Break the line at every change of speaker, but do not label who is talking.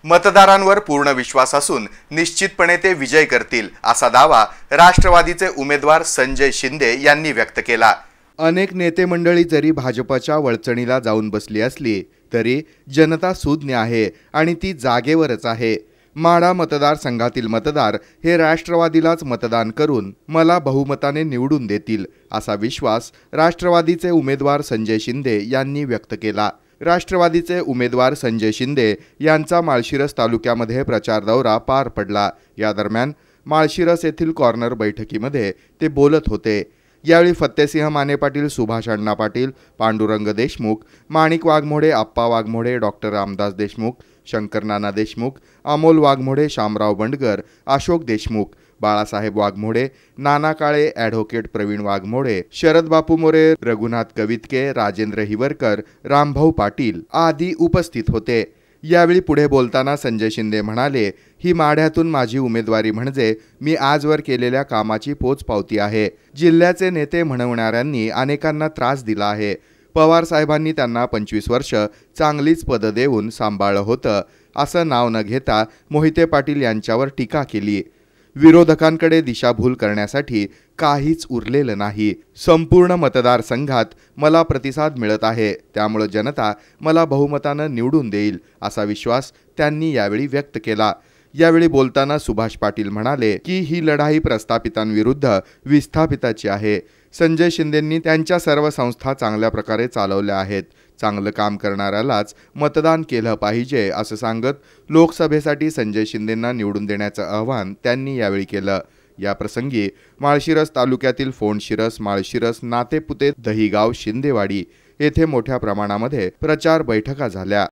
मतदारांवर पूर्ण विश्वास असून निश्चितपणे ते विजय करतील असा दावा राष्ट्रवादीचे उमेदवार संजय शिंदे यांनी व्यक्त केला।
अनेक नेते मंडळी जरी भाजपच्या वळचणीला जाऊन बसली असली तरी जनता सुज्ञ आहे आणि ती जागेवरच आहे। माढा मतदारसंघातील मतदार हे राष्ट्रवादीलाच मतदान करून मला बहुमताने निवडून देतील असा विश्वास राष्ट्रवादीचे उमेदवार संजय शिंदे यांनी व्यक्त केला। राष्ट्रवादीचे उमेदवार संजय शिंदे यांचा माळशिरस तालुक्यामध्ये प्रचार दौरा पार पडला। या दरम्यान माळशिरस येथील कॉर्नर बैठकीमध्ये ते बोलत होते। यावेळी फत्तेसिंह माने पाटील, सुभाष अण्णा पाटील, पांडुरंग देशमुख, माणिक वाघमोडे, आप्पा वाघमोडे, डॉक्टर रामदास देशमुख, शंकर नाना देशमुख, अमोल वाघमोडे, शामराव बंडगर, अशोक देशमुख, बाळासाहेब वाघमोडे, नाना काळे, ॲडव्होकेट प्रवीण वाघमोडे, शरद बापू मोरे, रघुनाथ कवितके, राजेंद्र हिवरकर, रामभाऊ पाटील आदी उपस्थित होते। यावेळी पुढे बोलताना संजय शिंदे म्हणाले, ही माढ्यातून माझी उमेदवारी म्हणजे मी आजवर केलेल्या कामाची पोचपावती आहे। जिल्ह्याचे नेते म्हणवणाऱ्यांनी अनेकांना त्रास दिला आहे। पवार साहेबांनी त्यांना 25 वर्ष चांगलीच पदं देऊन सांभाळलं होतं असं नाव न घेता मोहिते पाटील यांच्यावर टीका केली। विरोधकांकडे दिशाभूल करण्यासाठी काहीच उरलेलं नाही। संपूर्ण मतदारसंघात मला प्रतिसाद मिळत आहे, त्यामुळे जनता मला बहुमतानं निवडून देईल असा विश्वास त्यांनी यावेळी व्यक्त केला। यावेळी बोलताना सुभाष पाटील म्हणाले की ही लढाई प्रस्थापितांविरुद्ध विस्थापिताची आहे। संजय शिंदेंनी त्यांच्या सर्व संस्था चांगल्या प्रकारे चालवल्या आहेत। चांगलं काम करणाऱ्यालाच मतदान केलं पाहिजे असं सांगत लोकसभेसाठी संजय शिंदेंना निवडून देण्याचं आवाहन त्यांनी यावेळी केलं। या प्रसंगी माळशिरस तालुक्यातील फोंडशिरस, माळशिरस, नातेपुते, दहिगाव, शिंदेवाडी येथे मोठ्या प्रमाणामध्ये प्रचार बैठका झाल्या।